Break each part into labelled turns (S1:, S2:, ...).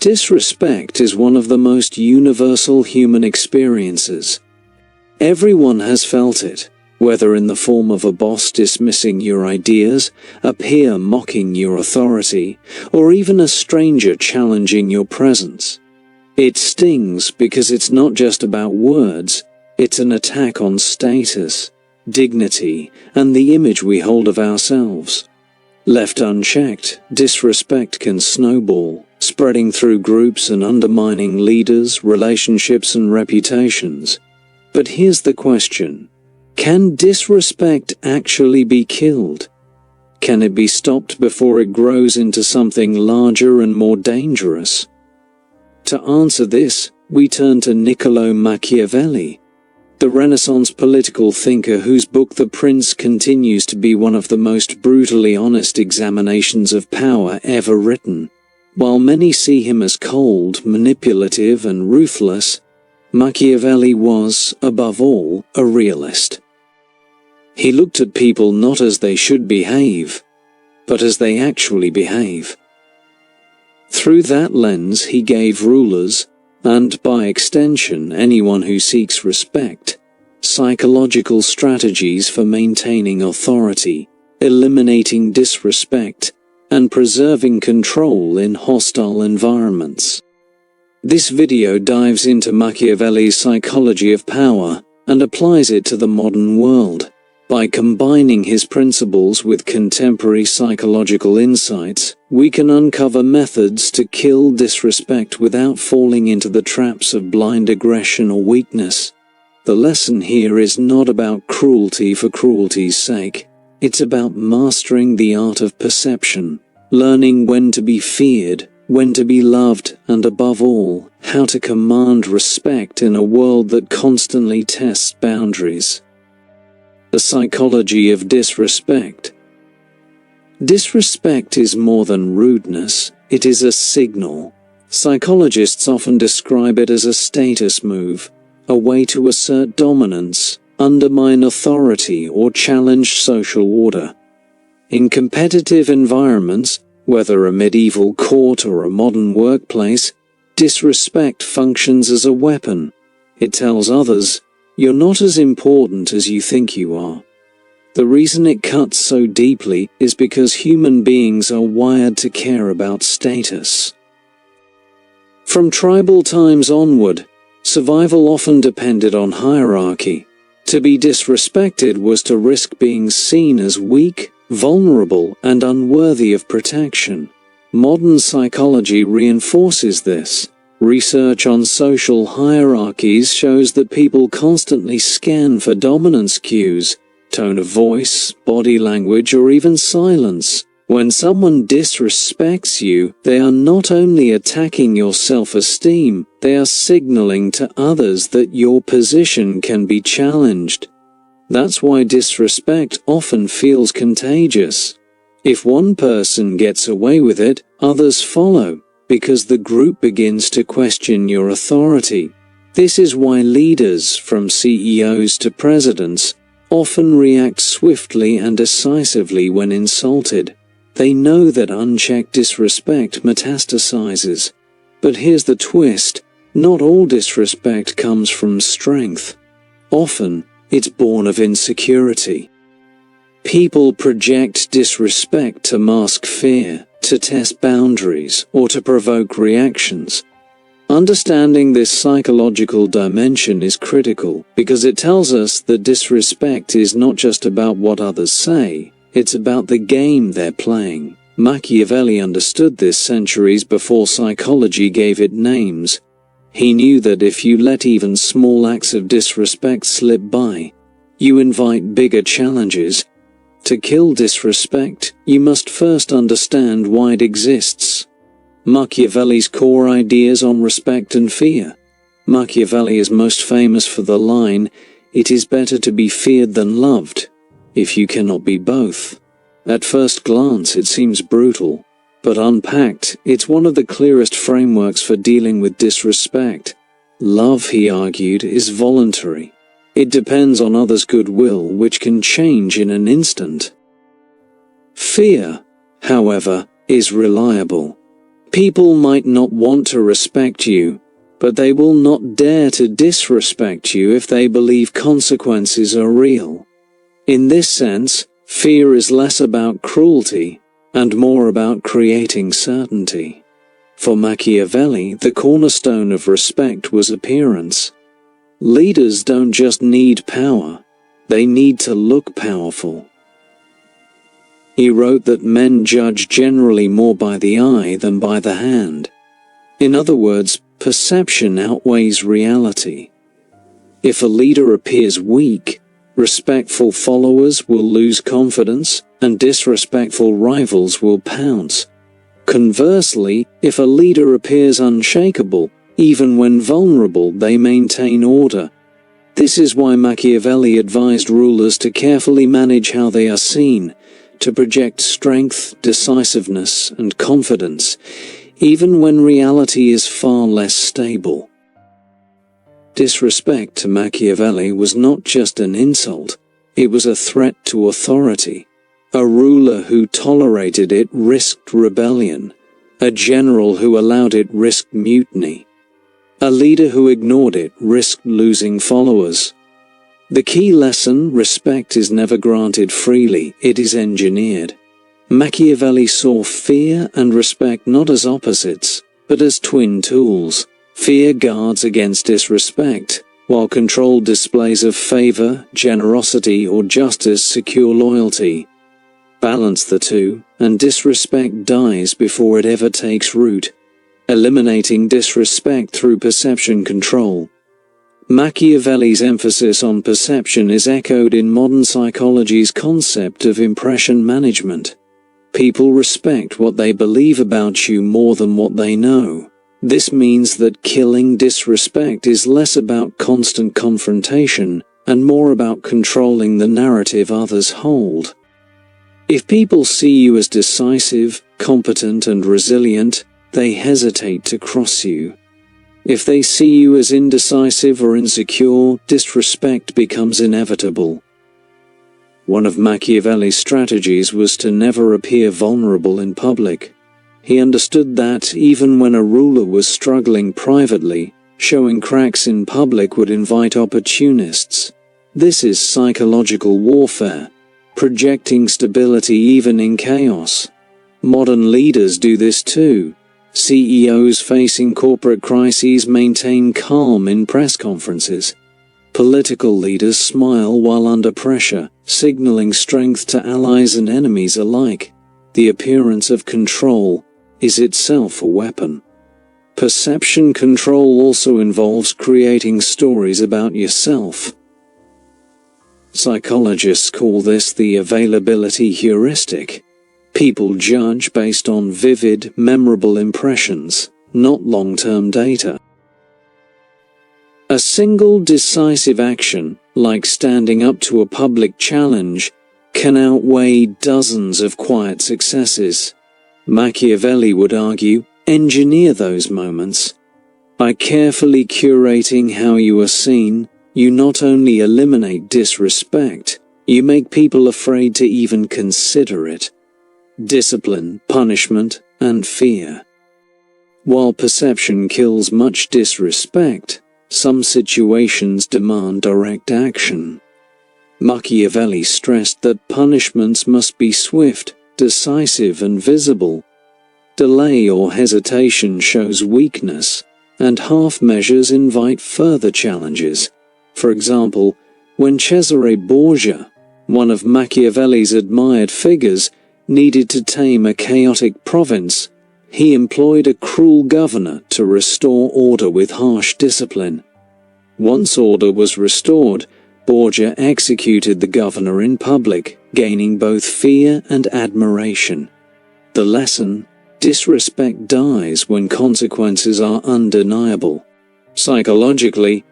S1: Disrespect is one of the most universal human experiences. Everyone has felt it, whether in the form of a boss dismissing your ideas, a peer mocking your authority, or even a stranger challenging your presence. It stings because it's not just about words, it's an attack on status, dignity, and the image we hold of ourselves. Left unchecked, disrespect can snowball, spreading through groups and undermining leaders, relationships, and reputations. But here's the question: can disrespect actually be killed? Can it be stopped before it grows into something larger and more dangerous? To answer this, we turn to Niccolo Machiavelli, the Renaissance political thinker whose book The Prince continues to be one of the most brutally honest examinations of power ever written. While many see him as cold, manipulative, and ruthless, Machiavelli was, above all, a realist. He looked at people not as they should behave, but as they actually behave. Through that lens, he gave rulers, and by extension anyone who seeks respect, psychological strategies for maintaining authority, eliminating disrespect, and preserving control in hostile environments. This video dives into Machiavelli's psychology of power and applies it to the modern world. By combining his principles with contemporary psychological insights, we can uncover methods to kill disrespect without falling into the traps of blind aggression or weakness. The lesson here is not about cruelty for cruelty's sake. It's about mastering the art of perception, learning when to be feared, when to be loved, and above all, how to command respect in a world that constantly tests boundaries. The psychology of disrespect. Disrespect is more than rudeness, it is a signal. Psychologists often describe it as a status move, a way to assert dominance, undermine authority, or challenge social order. In competitive environments, whether a medieval court or a modern workplace, disrespect functions as a weapon. It tells others, "You're not as important as you think you are." The reason it cuts so deeply is because human beings are wired to care about status. From tribal times onward, survival often depended on hierarchy. To be disrespected was to risk being seen as weak, vulnerable, and unworthy of protection. Modern psychology reinforces this. Research on social hierarchies shows that people constantly scan for dominance cues, tone of voice, body language, or even silence. When someone disrespects you, they are not only attacking your self-esteem, they are signaling to others that your position can be challenged. That's why disrespect often feels contagious. If one person gets away with it, others follow, because the group begins to question your authority. This is why leaders, from CEOs to presidents, often react swiftly and decisively when insulted. They know that unchecked disrespect metastasizes. But here's the twist: not all disrespect comes from strength. Often, it's born of insecurity. People project disrespect to mask fear, to test boundaries, or to provoke reactions. Understanding this psychological dimension is critical, because it tells us that disrespect is not just about what others say, it's about the game they're playing. Machiavelli understood this centuries before psychology gave it names. He knew that if you let even small acts of disrespect slip by, you invite bigger challenges. To kill disrespect, you must first understand why it exists. Machiavelli's core ideas on respect and fear. Machiavelli is most famous for the line, "It is better to be feared than loved, if you cannot be both." At first glance it seems brutal, but unpacked, it's one of the clearest frameworks for dealing with disrespect. Love, he argued, is voluntary. It depends on others' goodwill, which can change in an instant. Fear, however, is reliable. People might not want to respect you, but they will not dare to disrespect you if they believe consequences are real. In this sense, fear is less about cruelty and more about creating certainty. For Machiavelli, the cornerstone of respect was appearance. Leaders don't just need power, they need to look powerful. He wrote that men judge generally more by the eye than by the hand. In other words, perception outweighs reality. If a leader appears weak, respectful followers will lose confidence, and disrespectful rivals will pounce. Conversely, if a leader appears unshakable, even when vulnerable, they maintain order. This is why Machiavelli advised rulers to carefully manage how they are seen, to project strength, decisiveness, and confidence, even when reality is far less stable. Disrespect to Machiavelli was not just an insult, it was a threat to authority. A ruler who tolerated it risked rebellion. A general who allowed it risked mutiny. A leader who ignored it risked losing followers. The key lesson: respect is never granted freely, it is engineered. Machiavelli saw fear and respect not as opposites, but as twin tools. Fear guards against disrespect, while controlled displays of favor, generosity, or justice secure loyalty. Balance the two, and disrespect dies before it ever takes root. Eliminating disrespect through perception control. Machiavelli's emphasis on perception is echoed in modern psychology's concept of impression management. People respect what they believe about you more than what they know. This means that killing disrespect is less about constant confrontation and more about controlling the narrative others hold. If people see you as decisive, competent, and resilient, they hesitate to cross you. If they see you as indecisive or insecure, disrespect becomes inevitable. One of Machiavelli's strategies was to never appear vulnerable in public. He understood that, even when a ruler was struggling privately, showing cracks in public would invite opportunists. This is psychological warfare, projecting stability even in chaos. Modern leaders do this too. CEOs facing corporate crises maintain calm in press conferences. Political leaders smile while under pressure, signaling strength to allies and enemies alike. The appearance of control is itself a weapon. Perception control also involves creating stories about yourself. Psychologists call this the availability heuristic. People judge based on vivid, memorable impressions, not long-term data. A single decisive action, like standing up to a public challenge, can outweigh dozens of quiet successes. Machiavelli would argue, engineer those moments. By carefully curating how you are seen, you not only eliminate disrespect, you make people afraid to even consider it. Discipline, punishment, and fear. While perception kills much disrespect, some situations demand direct action. Machiavelli stressed that punishments must be swift, decisive, and visible. Delay or hesitation shows weakness, and half measures invite further challenges. For example, when Cesare Borgia, one of Machiavelli's admired figures, needed to tame a chaotic province, he employed a cruel governor to restore order with harsh discipline. Once order was restored, Borgia executed the governor in public, gaining both fear and admiration. The lesson: disrespect dies when consequences are undeniable. Psychologically,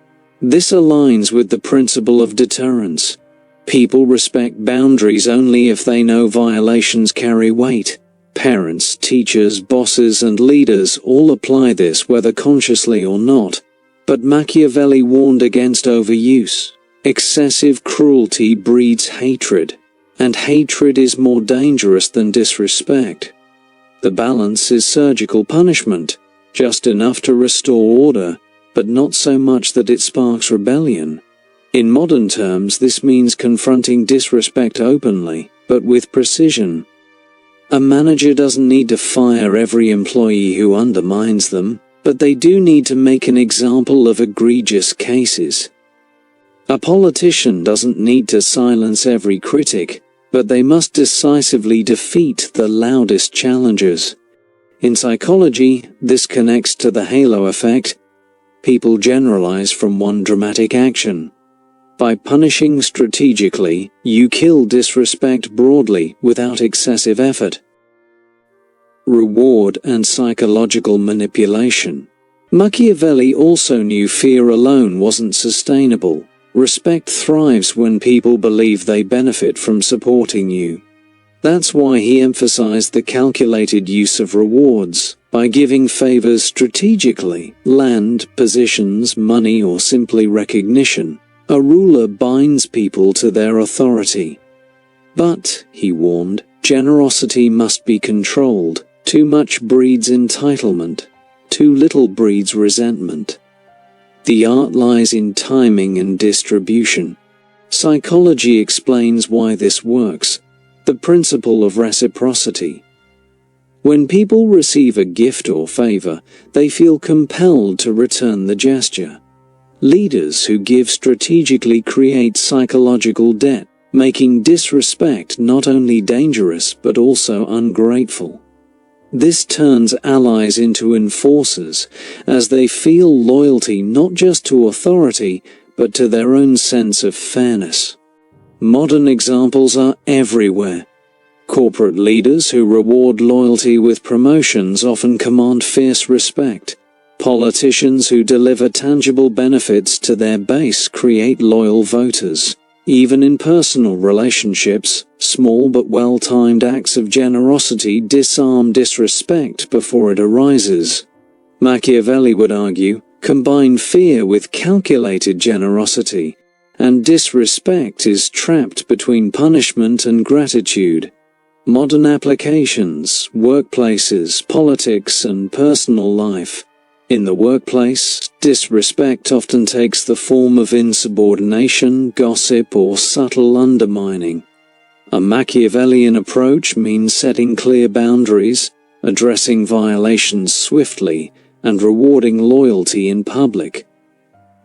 S1: this aligns with the principle of deterrence. People respect boundaries only if they know violations carry weight. Parents, teachers, bosses, and leaders all apply this whether consciously or not. But Machiavelli warned against overuse. Excessive cruelty breeds hatred, and hatred is more dangerous than disrespect. The balance is surgical punishment, just enough to restore order, but not so much that it sparks rebellion. In modern terms, this means confronting disrespect openly, but with precision. A manager doesn't need to fire every employee who undermines them, but they do need to make an example of egregious cases. A politician doesn't need to silence every critic, but they must decisively defeat the loudest challengers. In psychology, this connects to the halo effect. People generalize from one dramatic action. By punishing strategically, you kill disrespect broadly without excessive effort. Reward and psychological manipulation. Machiavelli also knew fear alone wasn't sustainable. Respect thrives when people believe they benefit from supporting you. That's why he emphasized the calculated use of rewards. By giving favors strategically, land, positions, money, or simply recognition, a ruler binds people to their authority. But, he warned, generosity must be controlled. Too much breeds entitlement. Too little breeds resentment. The art lies in timing and distribution. Psychology explains why this works. The principle of reciprocity. When people receive a gift or favor, they feel compelled to return the gesture. Leaders who give strategically create psychological debt, making disrespect not only dangerous but also ungrateful. This turns allies into enforcers, as they feel loyalty not just to authority, but to their own sense of fairness. Modern examples are everywhere. Corporate leaders who reward loyalty with promotions often command fierce respect. Politicians who deliver tangible benefits to their base create loyal voters. Even in personal relationships, small but well-timed acts of generosity disarm disrespect before it arises. Machiavelli would argue, combine fear with calculated generosity, and disrespect is trapped between punishment and gratitude. Modern applications, workplaces, politics, and personal life. In the workplace, disrespect often takes the form of insubordination, gossip, or subtle undermining. A Machiavellian approach means setting clear boundaries, addressing violations swiftly, and rewarding loyalty in public.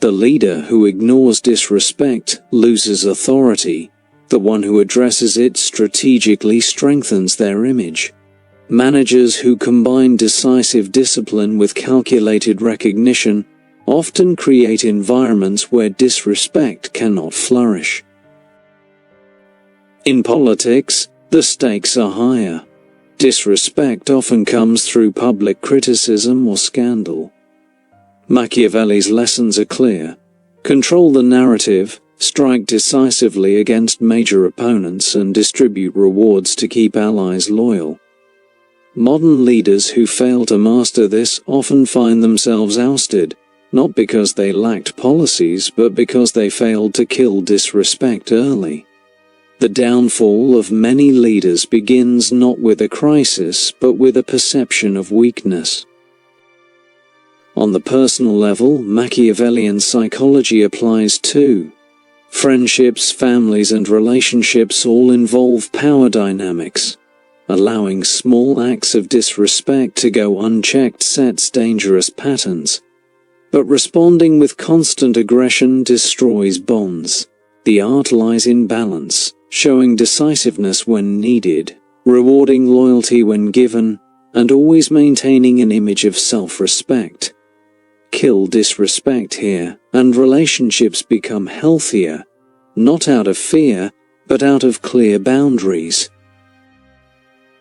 S1: The leader who ignores disrespect loses authority. The one who addresses it strategically strengthens their image. Managers who combine decisive discipline with calculated recognition often create environments where disrespect cannot flourish. In politics, the stakes are higher. Disrespect often comes through public criticism or scandal. Machiavelli's lessons are clear. Control the narrative, strike decisively against major opponents, and distribute rewards to keep allies loyal. Modern leaders who fail to master this often find themselves ousted, not because they lacked policies but because they failed to kill disrespect early. The downfall of many leaders begins not with a crisis but with a perception of weakness. On the personal level, Machiavellian psychology applies too. Friendships, families, and relationships all involve power dynamics. Allowing small acts of disrespect to go unchecked sets dangerous patterns. But responding with constant aggression destroys bonds. The art lies in balance, showing decisiveness when needed, rewarding loyalty when given, and always maintaining an image of self-respect. Kill disrespect here, and relationships become healthier, not out of fear, but out of clear boundaries.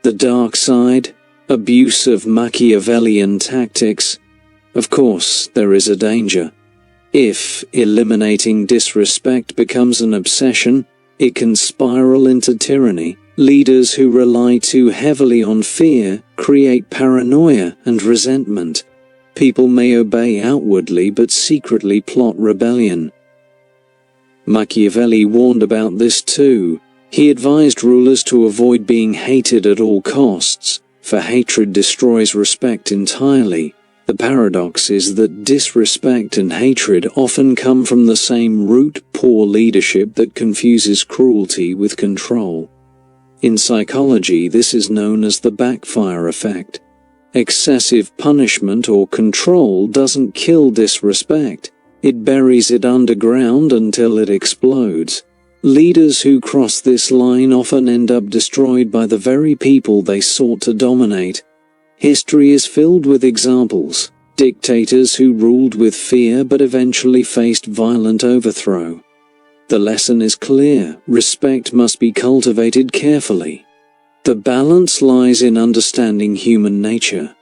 S1: The dark side, abuse of Machiavellian tactics. Of course, there is a danger. If eliminating disrespect becomes an obsession, it can spiral into tyranny. Leaders who rely too heavily on fear create paranoia and resentment. People may obey outwardly but secretly plot rebellion. Machiavelli warned about this too. He advised rulers to avoid being hated at all costs, for hatred destroys respect entirely. The paradox is that disrespect and hatred often come from the same root: poor leadership that confuses cruelty with control. In psychology, this is known as the backfire effect. Excessive punishment or control doesn't kill disrespect. It buries it underground until it explodes. Leaders who cross this line often end up destroyed by the very people they sought to dominate. History is filled with examples: dictators who ruled with fear but eventually faced violent overthrow. The lesson is clear: respect must be cultivated carefully. The balance lies in understanding human nature.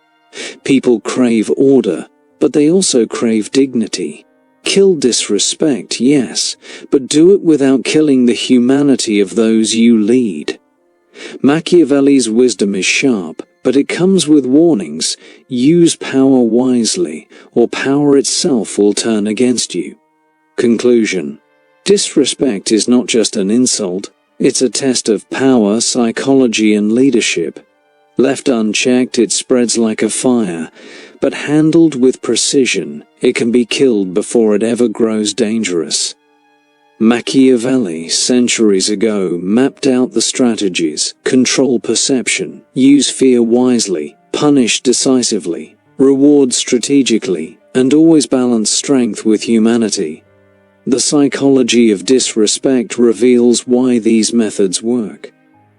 S1: People crave order, but they also crave dignity. Kill disrespect, yes, but do it without killing the humanity of those you lead. Machiavelli's wisdom is sharp, but it comes with warnings. Use power wisely, or power itself will turn against you. Conclusion: disrespect is not just an insult, it's a test of power, psychology, and leadership. Left unchecked, it spreads like a fire, but handled with precision, it can be killed before it ever grows dangerous. Machiavelli, centuries ago, mapped out the strategies: control perception, use fear wisely, punish decisively, reward strategically, and always balance strength with humanity. The psychology of disrespect reveals why these methods work.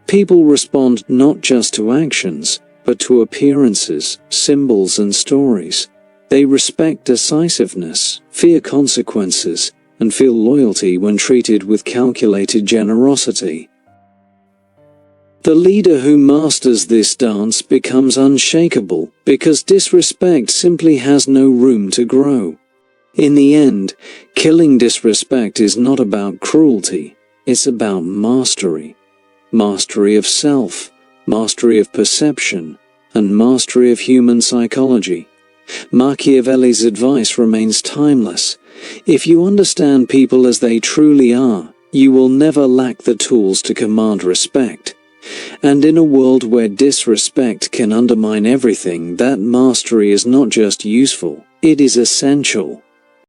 S1: People respond not just to actions, but to appearances, symbols, and stories. They respect decisiveness, fear consequences, and feel loyalty when treated with calculated generosity. The leader who masters this dance becomes unshakable, because disrespect simply has no room to grow. In the end, killing disrespect is not about cruelty, it's about mastery. Mastery of self, mastery of perception, and mastery of human psychology. Machiavelli's advice remains timeless. If you understand people as they truly are, you will never lack the tools to command respect. And in a world where disrespect can undermine everything, that mastery is not just useful, it is essential.